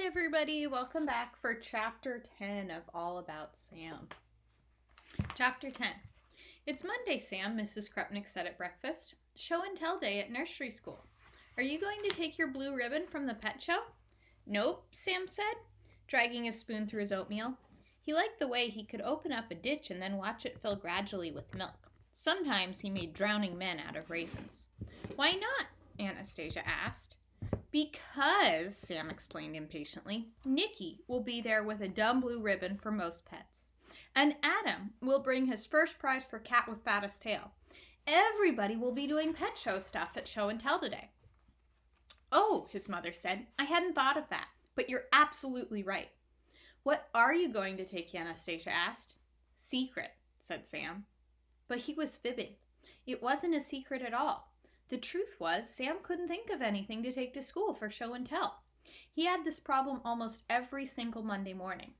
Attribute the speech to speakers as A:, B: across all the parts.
A: everybody, welcome back for Chapter 10 of All About Sam. Chapter 10. It's Monday, Sam, Mrs. Krupnick said at breakfast. Show and tell day at nursery school. Are you going to take your blue ribbon from the pet show? Nope, Sam said, dragging a spoon through his oatmeal. He liked the way he could open up a ditch and then watch it fill gradually with milk. Sometimes he made drowning men out of raisins. Why not? Anastasia asked. Because, Sam explained impatiently, Nicky will be there with a dumb blue ribbon for most pets. And Adam will bring his first prize for cat with fattest tail. Everybody will be doing pet show stuff at show and tell today. Oh, his mother said, I hadn't thought of that, but you're absolutely right. What are you going to take, Anastasia asked. Secret, said Sam. But he was fibbing. It wasn't a secret at all. The truth was, Sam couldn't think of anything to take to school for show and tell. He had this problem almost every single Monday morning.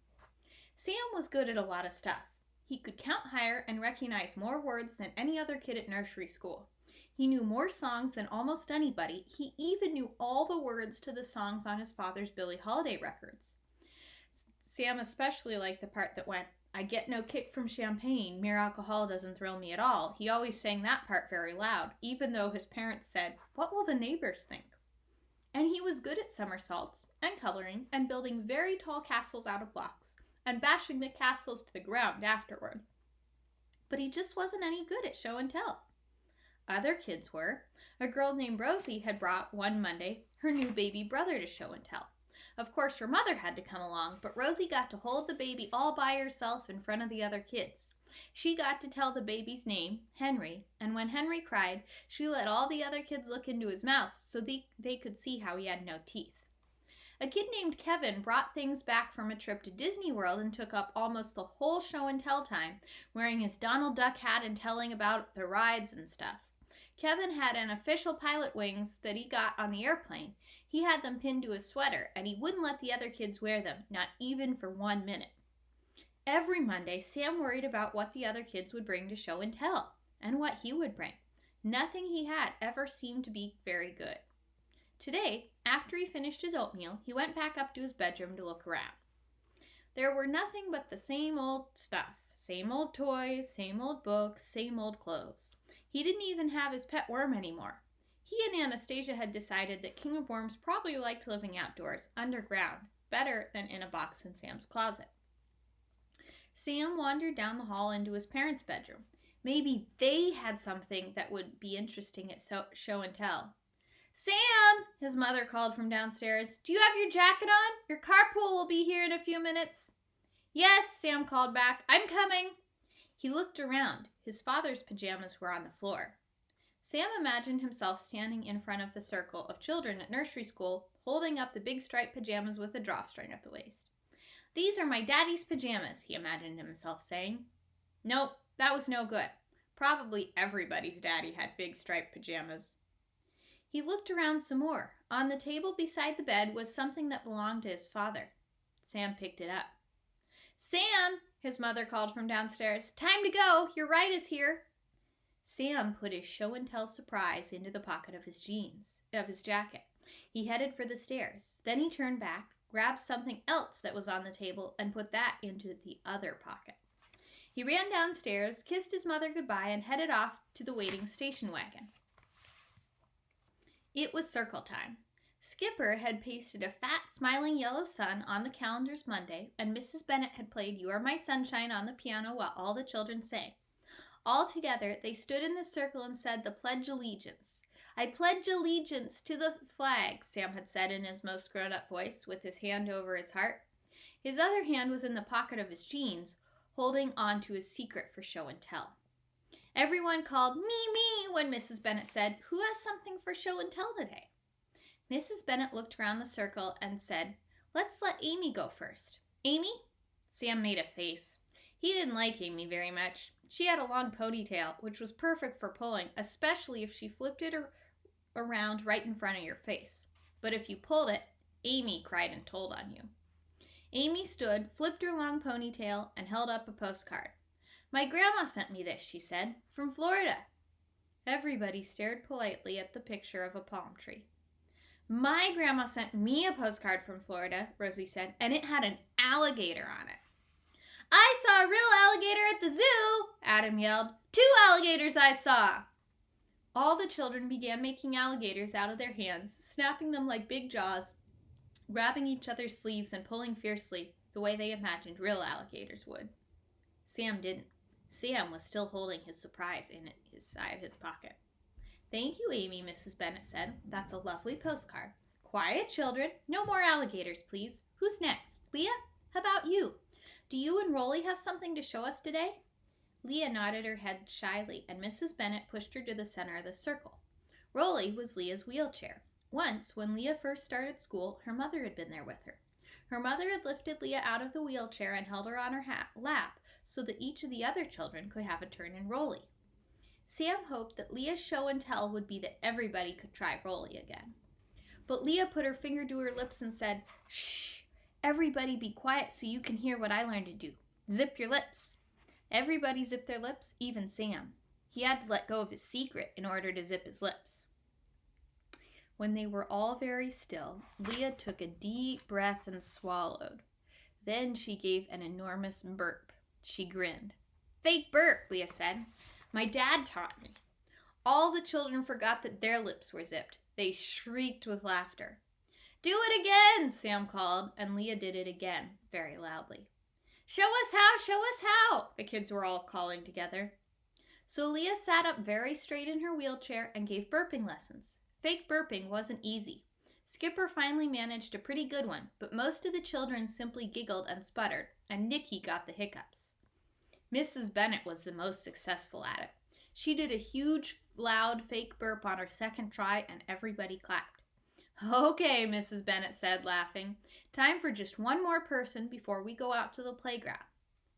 A: Sam was good at a lot of stuff. He could count higher and recognize more words than any other kid at nursery school. He knew more songs than almost anybody. He even knew all the words to the songs on his father's Billie Holiday records. Sam especially liked the part that went, I get no kick from champagne, mere alcohol doesn't thrill me at all. He always sang that part very loud, even though his parents said, what will the neighbors think? And he was good at somersaults, and coloring, and building very tall castles out of blocks, and bashing the castles to the ground afterward. But he just wasn't any good at show and tell. Other kids were. A girl named Rosie had brought, one Monday, her new baby brother to show and tell. Of course, her mother had to come along, but Rosie got to hold the baby all by herself in front of the other kids. She got to tell the baby's name, Henry, and when Henry cried, she let all the other kids look into his mouth so they could see how he had no teeth. A kid named Kevin brought things back from a trip to Disney World and took up almost the whole show and tell time, wearing his Donald Duck hat and telling about the rides and stuff. Kevin had an official pilot wings that he got on the airplane. He had them pinned to his sweater, and he wouldn't let the other kids wear them, not even for 1 minute. Every Monday, Sam worried about what the other kids would bring to show and tell, and what he would bring. Nothing he had ever seemed to be very good. Today, after he finished his oatmeal, he went back up to his bedroom to look around. There were nothing but the same old stuff, same old toys, same old books, same old clothes. He didn't even have his pet worm anymore. He and Anastasia had decided that King of Worms probably liked living outdoors, underground, better than in a box in Sam's closet. Sam wandered down the hall into his parents' bedroom. Maybe they had something that would be interesting at show and tell. Sam, his mother called from downstairs. Do you have your jacket on? Your carpool will be here in a few minutes. Yes, Sam called back. I'm coming. He looked around. His father's pajamas were on the floor. Sam imagined himself standing in front of the circle of children at nursery school, holding up the big striped pajamas with a drawstring at the waist. These are my daddy's pajamas, he imagined himself saying. Nope, that was no good. Probably everybody's daddy had big striped pajamas. He looked around some more. On the table beside the bed was something that belonged to his father. Sam picked it up. Sam, his mother called from downstairs. Time to go. Your ride is here. Sam put his show and tell surprise into the pocket of his jacket. He headed for the stairs. Then he turned back, grabbed something else that was on the table, and put that into the other pocket. He ran downstairs, kissed his mother goodbye, and headed off to the waiting station wagon. It was circle time. Skipper had pasted a fat, smiling yellow sun on the calendar's Monday, and Mrs. Bennet had played You Are My Sunshine on the piano while all the children sang. All together, they stood in the circle and said the Pledge Allegiance. I pledge allegiance to the flag, Sam had said in his most grown-up voice, with his hand over his heart. His other hand was in the pocket of his jeans, holding on to his secret for show and tell. Everyone called, me, when Mrs. Bennet said, who has something for show and tell today? Mrs. Bennet looked around the circle and said, let's let Amy go first. Amy? Sam made a face. He didn't like Amy very much. She had a long ponytail, which was perfect for pulling, especially if she flipped it around right in front of your face. But if you pulled it, Amy cried and told on you. Amy stood, flipped her long ponytail, and held up a postcard. My grandma sent me this, she said, from Florida. Everybody stared politely at the picture of a palm tree. My grandma sent me a postcard from Florida, Rosie said, and it had an alligator on it. I saw a real alligator at the zoo, Adam yelled. 2 alligators I saw. All the children began making alligators out of their hands, snapping them like big jaws, grabbing each other's sleeves and pulling fiercely, the way they imagined real alligators would. Sam didn't. Sam was still holding his surprise in his side of his pocket. Thank you, Amy, Mrs. Bennet said. That's a lovely postcard. Quiet, children. No more alligators, please. Who's next? Leah? How about you? Do you and Rolly have something to show us today? Leah nodded her head shyly, and Mrs. Bennet pushed her to the center of the circle. Rolly was Leah's wheelchair. Once, when Leah first started school, her mother had been there with her. Her mother had lifted Leah out of the wheelchair and held her on her lap so that each of the other children could have a turn in Rolly. Sam hoped that Leah's show and tell would be that everybody could try Rolly again. But Leah put her finger to her lips and said, "Shh, everybody be quiet so you can hear what I learned to do. Zip your lips." Everybody zipped their lips, even Sam. He had to let go of his secret in order to zip his lips. When they were all very still, Leah took a deep breath and swallowed. Then she gave an enormous burp. She grinned. "Fake burp," Leah said. "My dad taught me." All the children forgot that their lips were zipped. They shrieked with laughter. "Do it again," Sam called, and Leah did it again, very loudly. "Show us how, show us how," the kids were all calling together. So Leah sat up very straight in her wheelchair and gave burping lessons. Fake burping wasn't easy. Skipper finally managed a pretty good one, but most of the children simply giggled and sputtered, and Nikki got the hiccups. Mrs. Bennet was the most successful at it. She did a huge, loud fake burp on her second try, and everybody clapped. "Okay," Mrs. Bennet said, laughing. "Time for just one more person before we go out to the playground."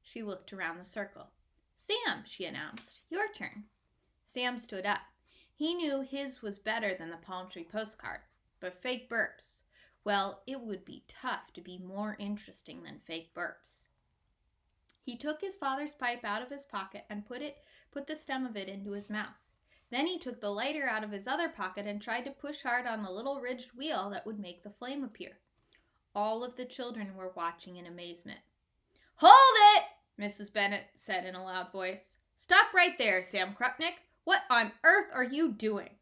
A: She looked around the circle. "Sam," she announced, "your turn." Sam stood up. He knew his was better than the palm tree postcard, but fake burps, well, it would be tough to be more interesting than fake burps. He took his father's pipe out of his pocket and put the stem of it into his mouth. Then he took the lighter out of his other pocket and tried to push hard on the little ridged wheel that would make the flame appear. All of the children were watching in amazement. "Hold it!" Mrs. Bennet said in a loud voice. "Stop right there, Sam Krupnick. What on earth are you doing?"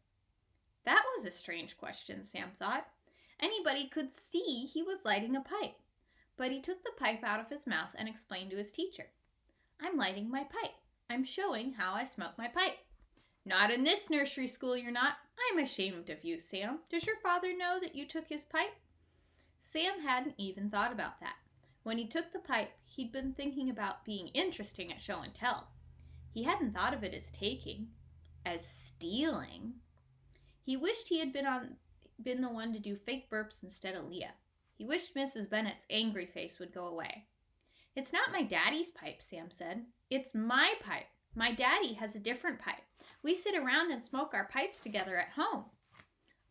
A: That was a strange question, Sam thought. Anybody could see he was lighting a pipe. But he took the pipe out of his mouth and explained to his teacher. "I'm lighting my pipe. I'm showing how I smoke my pipe." "Not in this nursery school, you're not. I'm ashamed of you, Sam. Does your father know that you took his pipe?" Sam hadn't even thought about that. When he took the pipe, he'd been thinking about being interesting at show and tell. He hadn't thought of it as taking, as stealing. He wished he had been the one to do fake burps instead of Leah. He wished Mrs. Bennet's angry face would go away. "It's not my daddy's pipe," Sam said. "It's my pipe. My daddy has a different pipe. We sit around and smoke our pipes together at home."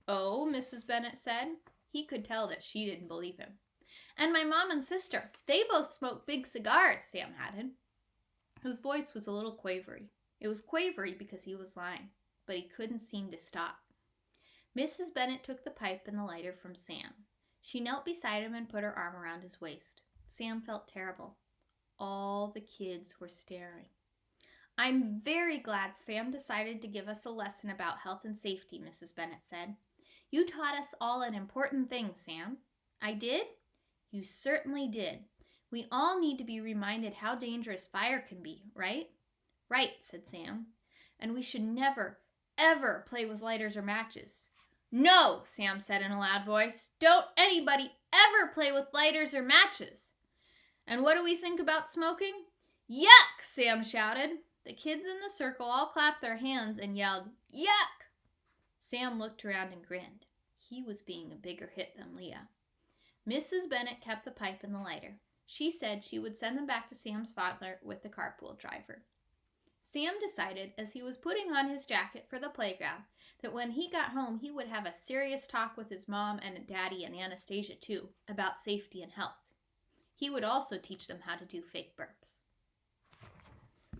A: "Oh," Mrs. Bennet said. He could tell that she didn't believe him. "And my mom and sister, they both smoke big cigars," Sam added. His voice was a little quavery. It was quavery because he was lying, but he couldn't seem to stop. Mrs. Bennet took the pipe and the lighter from Sam. She knelt beside him and put her arm around his waist. Sam felt terrible. All the kids were staring. "I'm very glad Sam decided to give us a lesson about health and safety," Mrs. Bennet said. "You taught us all an important thing, Sam." "I did?" "You certainly did. We all need to be reminded how dangerous fire can be, right?" "Right," said Sam. "And we should never, ever play with lighters or matches." "No," Sam said in a loud voice. "Don't anybody ever play with lighters or matches." "And what do we think about smoking?" "Yuck!" Sam shouted. The kids in the circle all clapped their hands and yelled, "Yuck!" Sam looked around and grinned. He was being a bigger hit than Leah. Mrs. Bennet kept the pipe and the lighter. She said she would send them back to Sam's father with the carpool driver. Sam decided, as he was putting on his jacket for the playground, that when he got home he would have a serious talk with his mom and daddy and Anastasia too about safety and health. He would also teach them how to do fake burps.